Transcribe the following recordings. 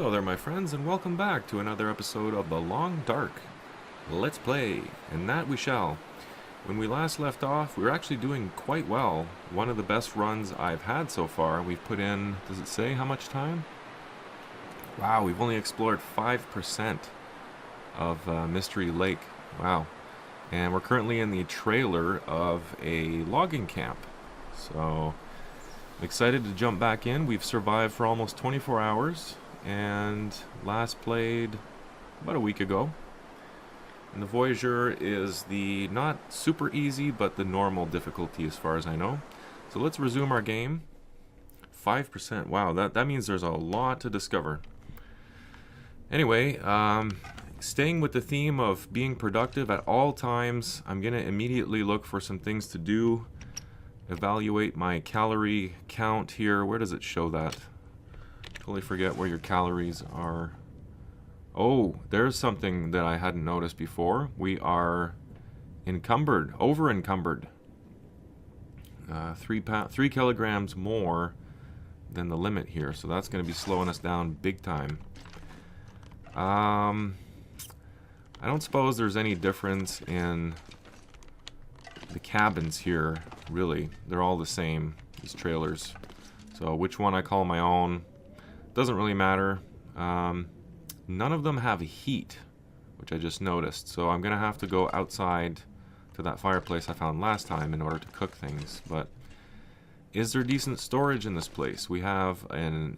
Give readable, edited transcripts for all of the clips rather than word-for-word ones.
Hello there, my friends, and welcome back to another episode of The Long Dark. Let's play, and that we shall. When we last left off, we were actually doing quite well. One of the best runs I've had so far. We've put in, does it say how much time? Wow, we've only explored 5% of Mystery Lake. Wow. And we're currently in the trailer of a logging camp. So, I'm excited to jump back in. We've survived for almost 24 hours. And last played about a week ago. And the Voyageur is the not super easy, but the normal difficulty as far as I know. So let's resume our game. 5%. Wow, that means there's a lot to discover. Anyway, staying with the theme of being productive at all times, I'm going to immediately look for some things to do. Evaluate my calorie count here. Where does it show that? Totally forget where your calories are. Oh, there's something that I hadn't noticed before. We are encumbered, over encumbered. 3 kilograms more than the limit here, so that's going to be slowing us down big time. I don't suppose there's any difference in the cabins here, really. They're all the same, these trailers. So which one I call my own doesn't really matter. None of them have heat, which I just noticed. So I'm going to have to go outside to that fireplace I found last time in order to cook things. But is there decent storage in this place? We have an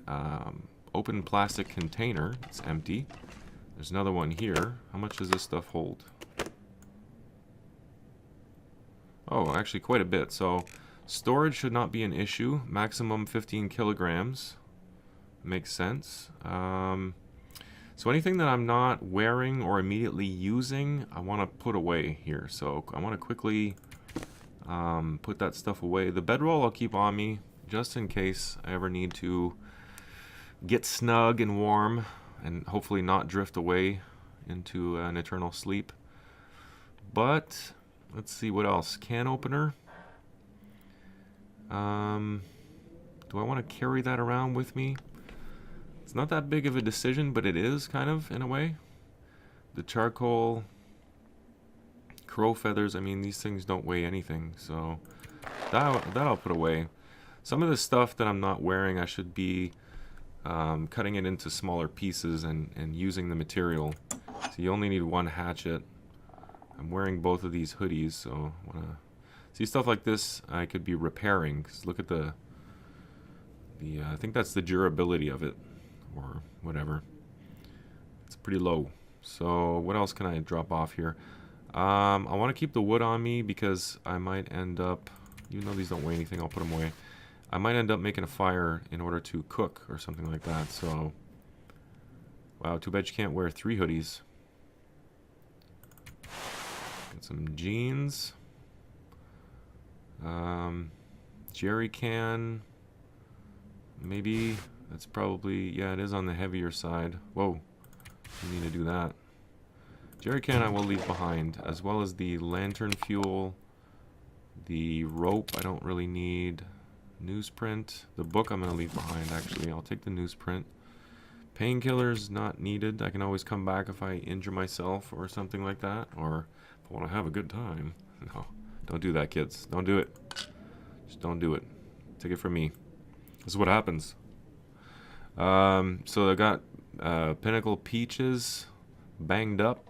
open plastic container. It's empty. There's another one here. How much does this stuff hold? Oh, actually quite a bit. So storage should not be an issue. Maximum 15 kilograms. Makes sense. So anything that I'm not wearing or immediately using, I want to put away here. So I want to quickly put that stuff away. The bedroll I'll keep on me just in case I ever need to get snug and warm and hopefully not drift away into an eternal sleep. But let's see what else. Can opener. Do I want to carry that around with me? It's not that big of a decision, but it is kind of, in a way. The charcoal, crow feathers, I mean, these things don't weigh anything, so that I'll put away. Some of the stuff that I'm not wearing, I should be cutting it into smaller pieces and using the material. So you only need one hatchet. I'm wearing both of these hoodies, so I want to see stuff like this I could be repairing. 'Cause look at the I think that's the durability of it. Or whatever. It's pretty low. So what else can I drop off here? I want to keep the wood on me because I might end up, even though these don't weigh anything, I'll put them away. I might end up making a fire in order to cook or something like that. So, wow, too bad you can't wear 3 hoodies. Get some jeans. Jerry can. Maybe. That's probably, yeah, it is on the heavier side. Whoa, you need to do that. Jerry can I will leave behind, as well as the lantern fuel, the rope I don't really need, newsprint, the book I'm going to leave behind actually. I'll take the newsprint. Painkillers not needed. I can always come back if I injure myself or something like that, or if I want to have a good time. No, don't do that, kids. Don't do it. Just don't do it. Take it from me. This is what happens. So I got Pinnacle Peaches banged up.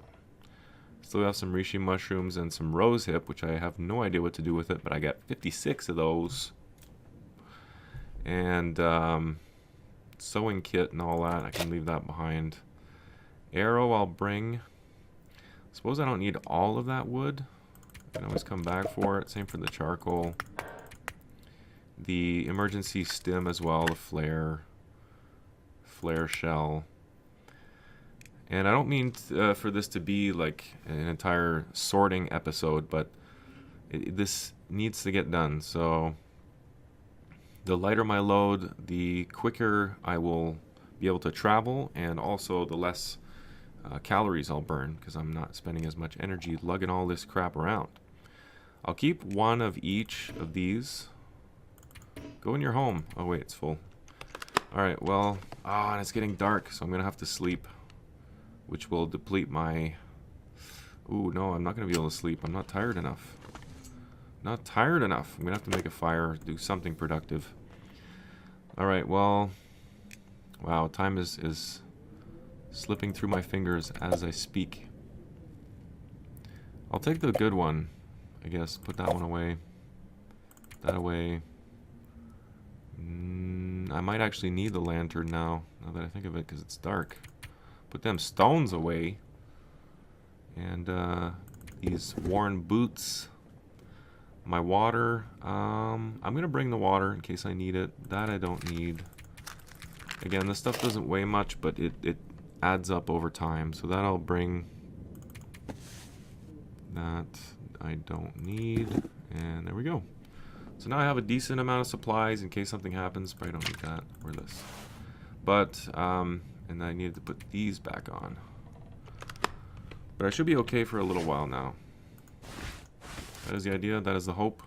Still have some reishi mushrooms and some rose hip, which I have no idea what to do with it, but I got 56 of those. And sewing kit and all that, I can leave that behind. Arrow I'll bring. Suppose I don't need all of that wood. I can always come back for it. Same for the charcoal. The emergency stim as well, the flare shell. And I don't mean for this to be like an entire sorting episode, but this needs to get done. So the lighter my load, the quicker I will be able to travel, and also the less calories I'll burn, because I'm not spending as much energy lugging all this crap around. I'll keep one of each of these. Go in your home. Oh wait, it's full. Alright, well, and it's getting dark, so I'm gonna have to sleep, which will deplete my... Ooh, no, I'm not gonna be able to sleep. I'm not tired enough. Not tired enough. I'm gonna have to make a fire, do something productive. Alright, well... Wow, time is slipping through my fingers as I speak. I'll take the good one, I guess. Put that one away. That away. I might actually need the lantern now that I think of it, because it's dark. Put them stones away. And these worn boots. My water. I'm going to bring the water in case I need it. That I don't need. Again, this stuff doesn't weigh much, but it adds up over time. So that I'll bring. That I don't need. And there we go. So now I have a decent amount of supplies in case something happens. Probably don't need that or this. But, and I needed to put these back on. But I should be okay for a little while now. That is the idea. That is the hope.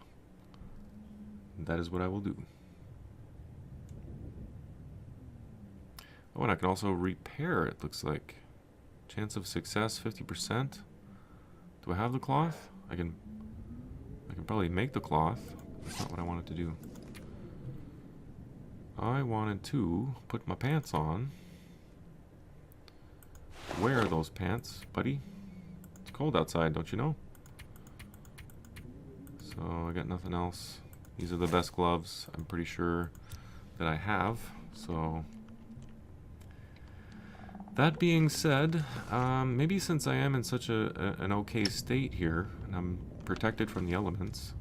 That is what I will do. Oh, and I can also repair, it looks like. Chance of success, 50%. Do I have the cloth? I can probably make the cloth. That's not what I wanted to do. I wanted to put my pants on. Wear those pants, buddy. It's cold outside, don't you know? So I got nothing else. These are the best gloves I'm pretty sure that I have. So that being said, maybe since I am in such an okay state here, and I'm protected from the elements,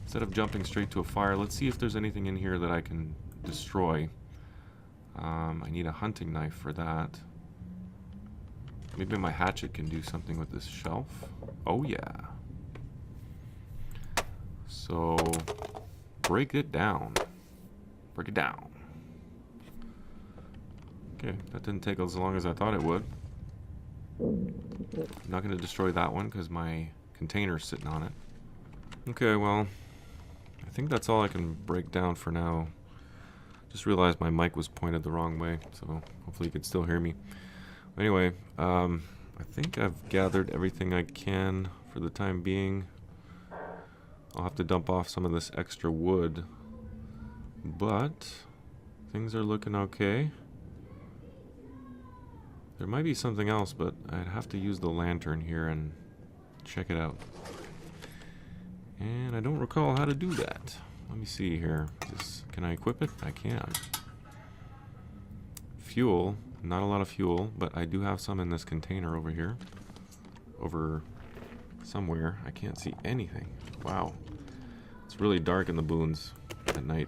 instead of jumping straight to a fire, let's see if there's anything in here that I can destroy. I need a hunting knife for that. Maybe my hatchet can do something with this shelf. Oh yeah. So, break it down. Break it down. Okay, that didn't take as long as I thought it would. I'm not going to destroy that one because my container's sitting on it. Okay, well, I think that's all I can break down for now. Just realized my mic was pointed the wrong way, so hopefully you can still hear me. Anyway, I think I've gathered everything I can for the time being. I'll have to dump off some of this extra wood, but things are looking okay. There might be something else, but I'd have to use the lantern here and check it out. And I don't recall how to do that. Let me see here. Can I equip it? I can. Fuel. Not a lot of fuel, but I do have some in this container over here. Over somewhere. I can't see anything. Wow. It's really dark in the boons at night.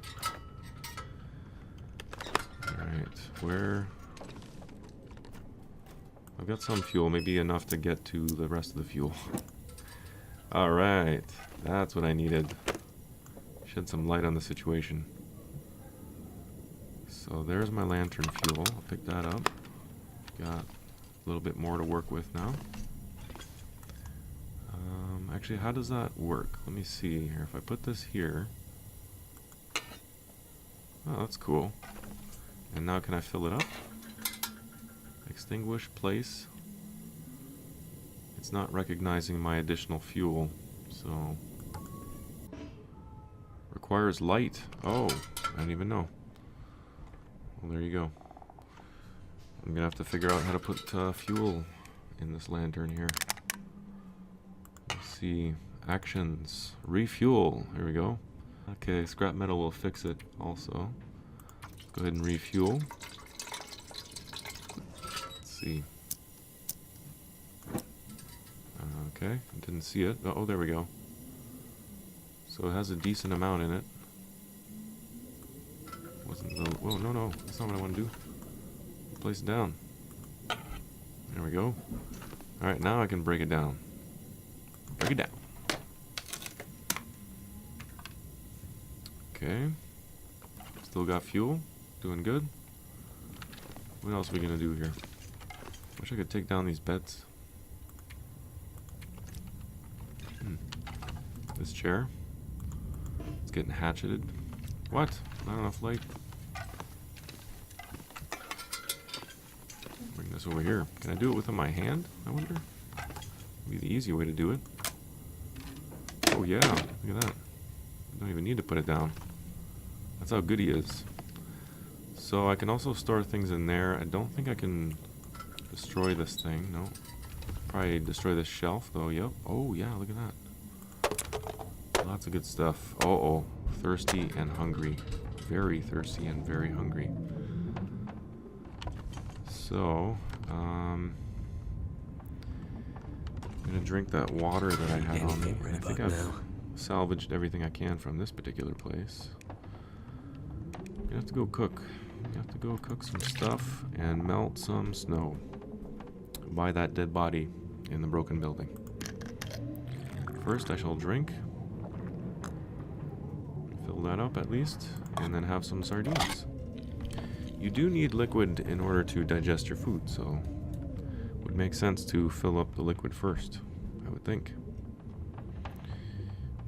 Alright, where... I've got some fuel, maybe enough to get to the rest of the fuel. Alright, that's what I needed. Shed some light on the situation. So there's my lantern fuel. I'll pick that up. Got a little bit more to work with now. Actually, how does that work? Let me see here. If I put this here... Oh, that's cool. And now can I fill it up? Extinguish, place. It's not recognizing my additional fuel, so... Requires light. Oh, I didn't even know. Well, there you go. I'm gonna have to figure out how to put fuel in this lantern here. Let's see. Actions. Refuel. Here we go. Okay, scrap metal will fix it also. Let's go ahead and refuel. Let's see. Okay, I didn't see it. Oh, there we go. So it has a decent amount in it. Wasn't the... Whoa, no, that's not what I want to do. Place it down. There we go. Alright, now I can break it down. Break it down. Okay. Still got fuel. Doing good. What else are we gonna do here? Wish I could take down these beds. This chair. It's getting hatcheted. What? Not enough light. this over here. Can I do it with my hand, I wonder? Maybe the easy way to do it. Oh yeah, look at that. Don't even need to put it down. That's how good he is. So I can also store things in there. I don't think I can destroy this thing. No. Probably destroy this shelf though. Yep. Oh yeah, look at that. Lots of good stuff. Oh, thirsty and hungry. Very thirsty and very hungry. So, I'm gonna drink that water that I had on me. I think I've salvaged everything I can from this particular place. You have to go cook. You have to go cook some stuff and melt some snow by that dead body in the broken building. First, I shall drink. Fill that up at least, and then have some sardines. You do need liquid in order to digest your food, so it would make sense to fill up the liquid first, I would think.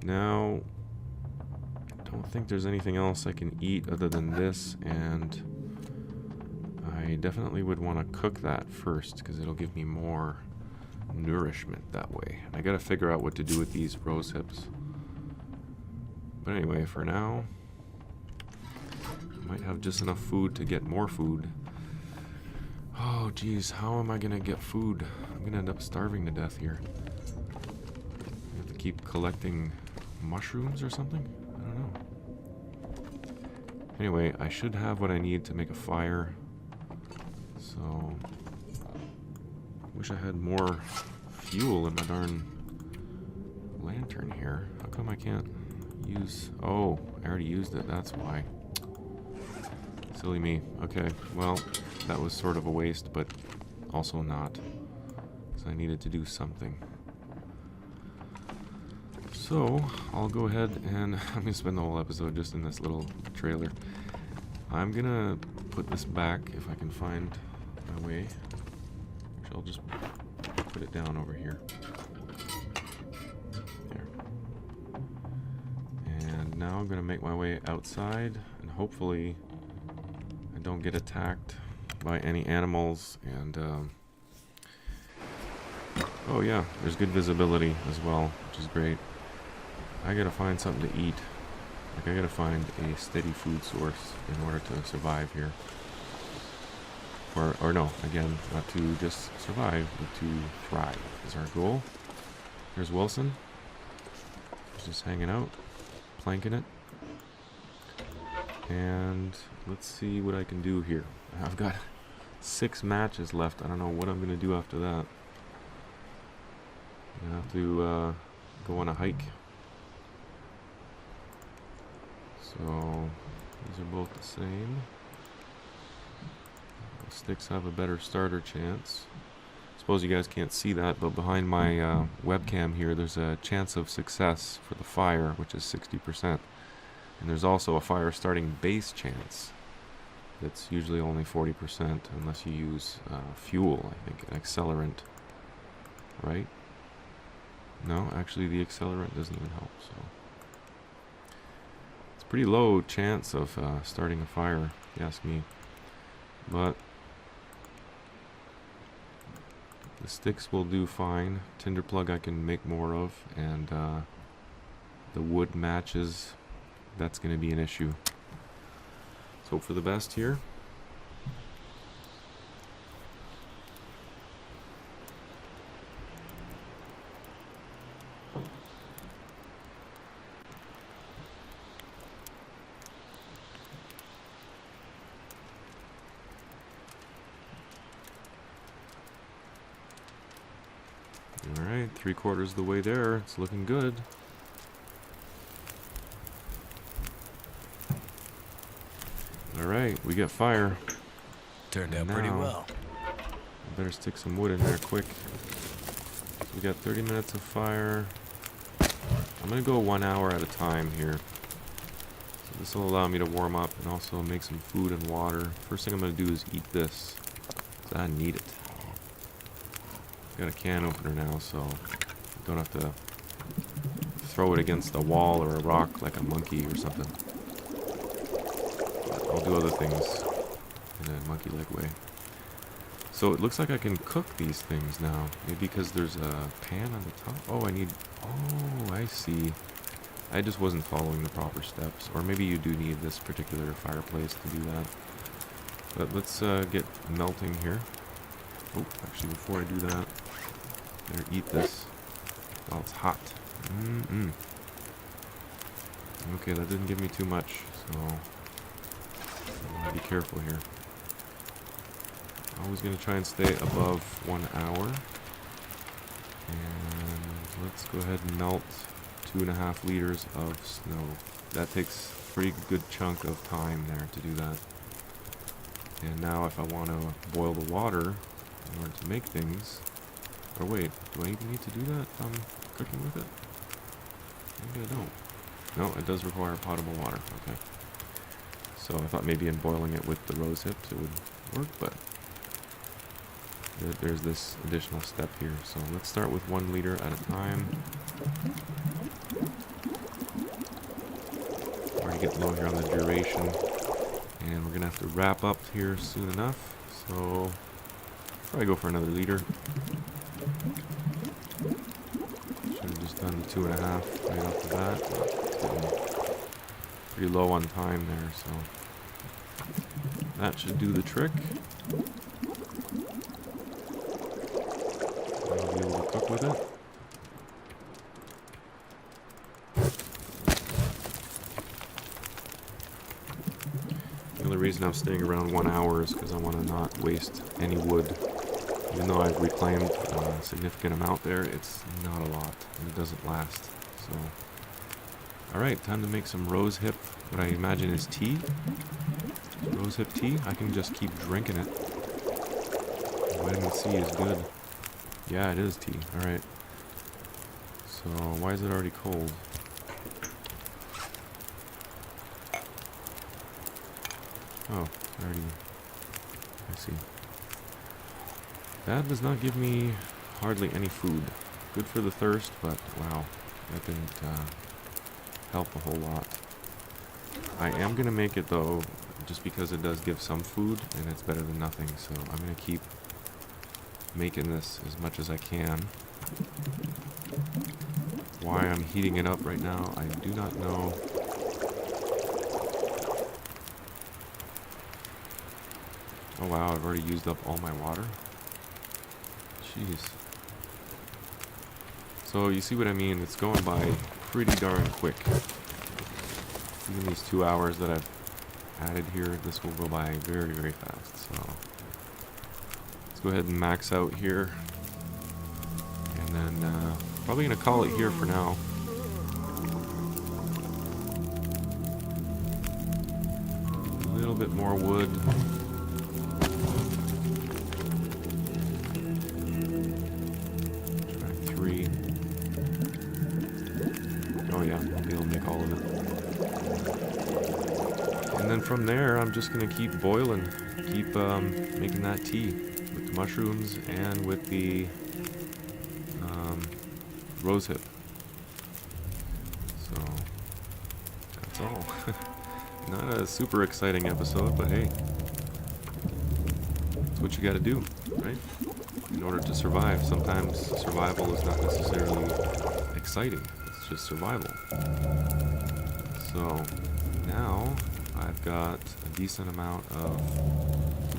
Now, I don't think there's anything else I can eat other than this, and I definitely would want to cook that first because it'll give me more nourishment that way. I gotta figure out what to do with these rose hips. But anyway, for now, might have just enough food to get more food. Oh geez, how am I gonna get food? I'm gonna end up starving to death here. I have to keep collecting mushrooms or something? I don't know. Anyway, I should have what I need to make a fire. So, wish I had more fuel in my darn lantern here. How come I can't use... Oh, I already used it, that's why. Silly me. Okay, well, that was sort of a waste, but also not. So I needed to do something. So, I'll go ahead and I'm gonna spend the whole episode just in this little trailer. I'm gonna put this back if I can find my way. Which I'll just put it down over here. There. And now I'm gonna make my way outside and hopefully I don't get attacked by any animals, and oh yeah, there's good visibility as well, which is great. I gotta find something to eat. Like, I gotta find a steady food source in order to survive here. Or no, again, not to just survive, but to thrive is our goal. Here's Wilson. He's just hanging out, planking it. And let's see what I can do here. I've got 6 matches left. I don't know what I'm going to do after that. I'm going to have to go on a hike. So, these are both the same. The sticks have a better starter chance. Suppose you guys can't see that, but behind my webcam here, there's a chance of success for the fire, which is 60%. And there's also a fire starting base chance. That's usually only 40% unless you use fuel, I think, an accelerant. Right? No, actually the accelerant doesn't even help, so. It's a pretty low chance of starting a fire, if you ask me. But the sticks will do fine. Tinder plug I can make more of, and the wood matches, that's going to be an issue. Let's hope for the best here. Alright, 3/4 of the way there. It's looking good. Alright, we get fire. Turned out pretty well. I better stick some wood in there quick. We got 30 minutes of fire. I'm gonna go 1 hour at a time here. So this will allow me to warm up and also make some food and water. First thing I'm gonna do is eat this, 'cause I need it. Got a can opener now, so I don't have to throw it against a wall or a rock like a monkey or something. I'll do other things in a monkey-like way. So it looks like I can cook these things now. Maybe because there's a pan on the top. Oh, I need... Oh, I see. I just wasn't following the proper steps. Or maybe you do need this particular fireplace to do that. But let's get melting here. Oh, actually, before I do that, better eat this while it's hot. Okay, that didn't give me too much, so I want to be careful here. Always going to try and stay above 1 hour. And let's go ahead and melt 2.5 liters of snow. That takes a pretty good chunk of time there to do that. And now if I want to boil the water in order to make things... Or wait, do I even need to do that if I'm cooking with it? Maybe I don't. No, it does require potable water. Okay. So I thought maybe in boiling it with the rose hips it would work, but there's this additional step here. So let's start with 1 liter at a time. Already getting low here on the duration. And we're going to have to wrap up here soon enough. So probably go for another liter. Should have just done 2.5 right off the bat. It's getting pretty low on time there, so that should do the trick. I'll be able to cook with it. The only reason I'm staying around 1 hour is because I want to not waste any wood. Even though I've reclaimed a significant amount there, it's not a lot, and it doesn't last. So, alright, time to make some rose hip, what I imagine is tea. Rose hip tea, I can just keep drinking it. Vitamin C is good. Yeah, it is tea, alright. So, why is it already cold? Oh, it's already... I see. That does not give me hardly any food. Good for the thirst, but wow, that didn't help a whole lot. I am going to make it though, just because it does give some food, and it's better than nothing, so I'm going to keep making this as much as I can. Why I'm heating it up right now, I do not know. Oh wow, I've already used up all my water. Jeez. So you see what I mean? It's going by pretty darn quick. Even these 2 hours that I've added here, this will go by very, very fast. So let's go ahead and max out here. And then probably going to call it here for now. A little bit more wood. Oh yeah, I'll be able to make all of it. And then from there, I'm just going to keep boiling, keep making that tea with the mushrooms and with the rose hip. So, that's all. Not a super exciting episode, but hey, that's what you got to do, right? In order to survive. Sometimes survival is not necessarily exciting. It's just survival. So now I've got a decent amount of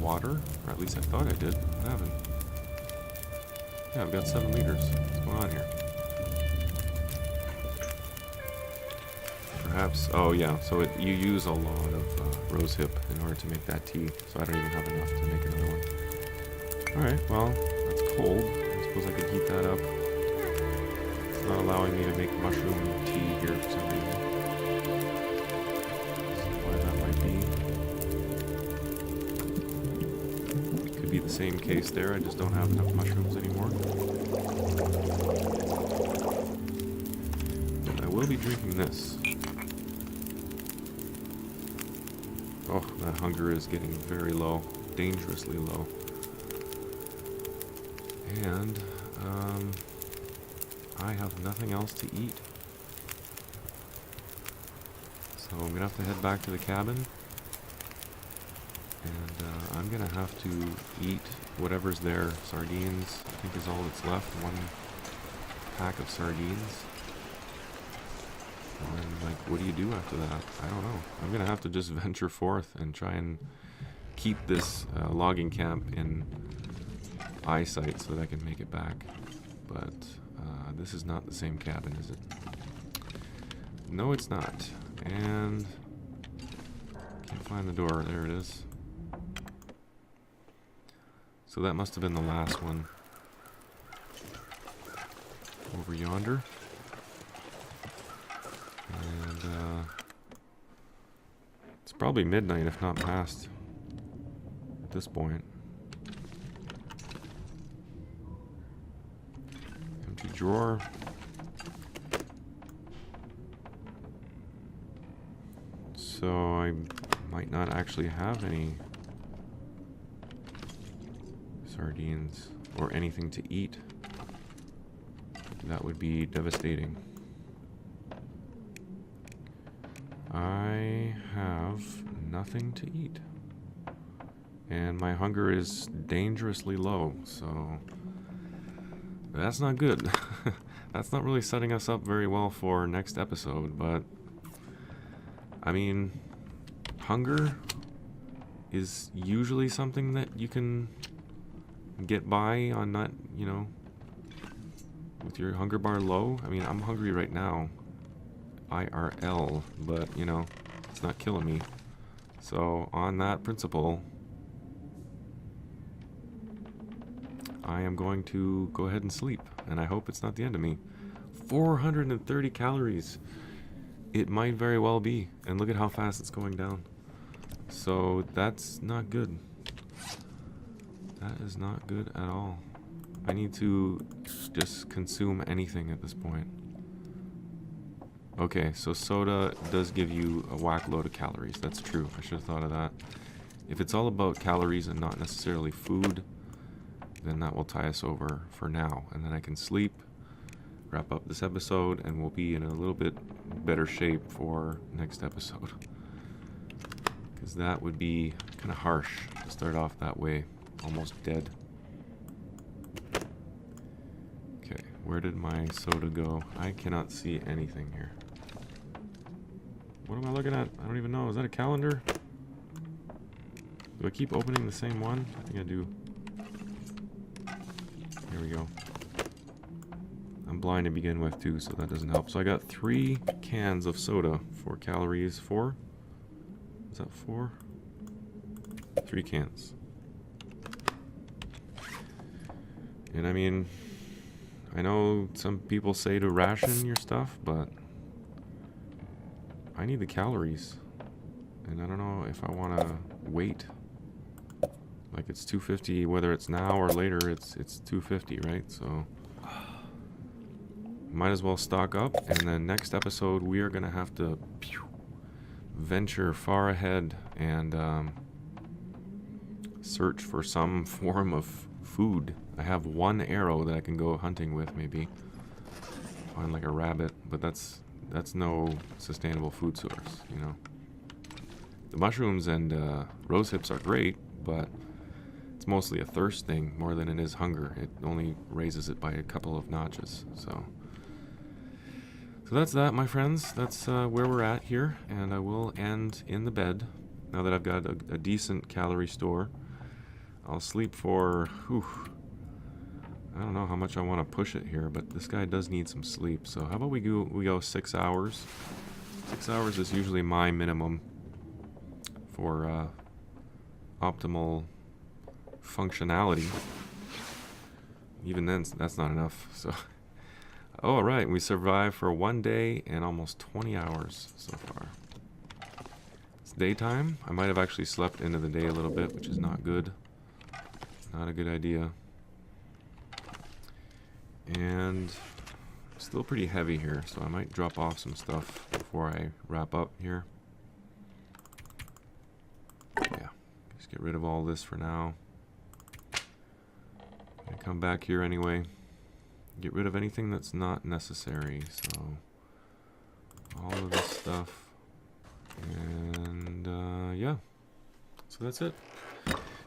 water, or at least I thought I did. I haven't. Yeah, I've got 7 liters. What's going on here? Perhaps, oh yeah, so you use a lot of rose hip in order to make that tea, so I don't even have enough to make another one. Alright, well, that's cold. I suppose I could heat that up. It's not allowing me to make mushroom tea here for some reason. Why that might be. Could be the same case there, I just don't have enough mushrooms anymore. But I will be drinking this. Oh, that hunger is getting very low. Dangerously low. And, I have nothing else to eat. So I'm gonna have to head back to the cabin. And I'm gonna have to eat whatever's there. Sardines, I think, is all that's left. One pack of sardines. And then, like, what do you do after that? I don't know. I'm gonna have to just venture forth and try and keep this logging camp in eyesight so that I can make it back. But this is not the same cabin, is it? No, it's not. And can't find the door. There it is. So that must have been the last one. Over yonder. And it's probably midnight, if not past, at this point. Empty drawer. So I might not actually have any sardines or anything to eat. That would be devastating. I have nothing to eat. And my hunger is dangerously low, so that's not good. That's not really setting us up very well for next episode, but I mean, hunger is usually something that you can get by on, not, you know, with your hunger bar low. I mean, I'm hungry right now, IRL, but, you know, it's not killing me. So, on that principle, I am going to go ahead and sleep, and I hope it's not the end of me. 430 calories. It might very well be, and look at how fast it's going down. So, that's not good. That is not good at all. I need to just consume anything at this point. Okay, so soda does give you a whack load of calories. That's true. I should have thought of that. If it's all about calories and not necessarily food, then that will tie us over for now. And then I can sleep, wrap up this episode, and we'll be in a little bit better shape for next episode. Because that would be kind of harsh to start off that way. Almost dead. Okay, where did my soda go? I cannot see anything here. What am I looking at? I don't even know. Is that a calendar? Do I keep opening the same one? I think I do. Here we go. I'm blind to begin with too, so that doesn't help. So I got 3 cans of soda for calories. 4? Is that 4? 3 cans. And I mean, I know some people say to ration your stuff, but I need the calories. And I don't know if I want to wait. Like, it's 250, whether it's now or later, it's 250, right? So might as well stock up, and then next episode we are going to have to venture far ahead and search for some form of food. I have 1 arrow that I can go hunting with, maybe find like a rabbit, but that's no sustainable food source, you know. The mushrooms and rose hips are great, but it's mostly a thirst thing more than it is hunger. It only raises it by a couple of notches. So that's that, my friends. That's where we're at here, and I will end in the bed now that I've got a decent calorie store. I'll sleep for, I don't know how much I want to push it here, but this guy does need some sleep. So how about we go 6 hours? 6 hours is usually my minimum for optimal functionality. Even then, that's not enough. So, oh, all right, we survived for 1 day and almost 20 hours so far. It's daytime. I might have actually slept into the day a little bit, which is not good. Not a good idea. And still pretty heavy here, so I might drop off some stuff before I wrap up here. Yeah, just get rid of all this for now. I'm gonna come back here anyway. Get rid of anything that's not necessary, so all of this stuff. And yeah, so that's it.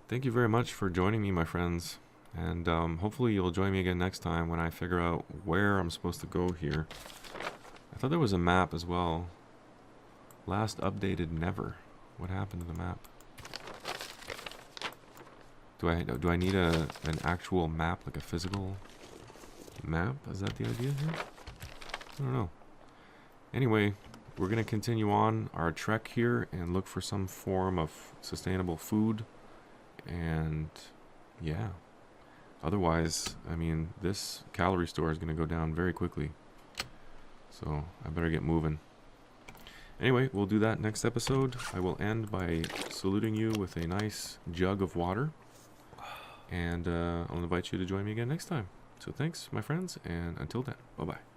thank you very much for joining me, my friends. And hopefully you'll join me again next time when I figure out where I'm supposed to go here. I thought there was a map as well. Last updated never. What happened to the map? Do I need an actual map, like a physical map? Is that the idea here? I don't know. Anyway, we're going to continue on our trek here and look for some form of sustainable food. And yeah. Otherwise, I mean, this calorie store is going to go down very quickly. So I better get moving. Anyway, we'll do that next episode. I will end by saluting you with a nice jug of water. And I'll invite you to join me again next time. So thanks, my friends, and until then, bye-bye.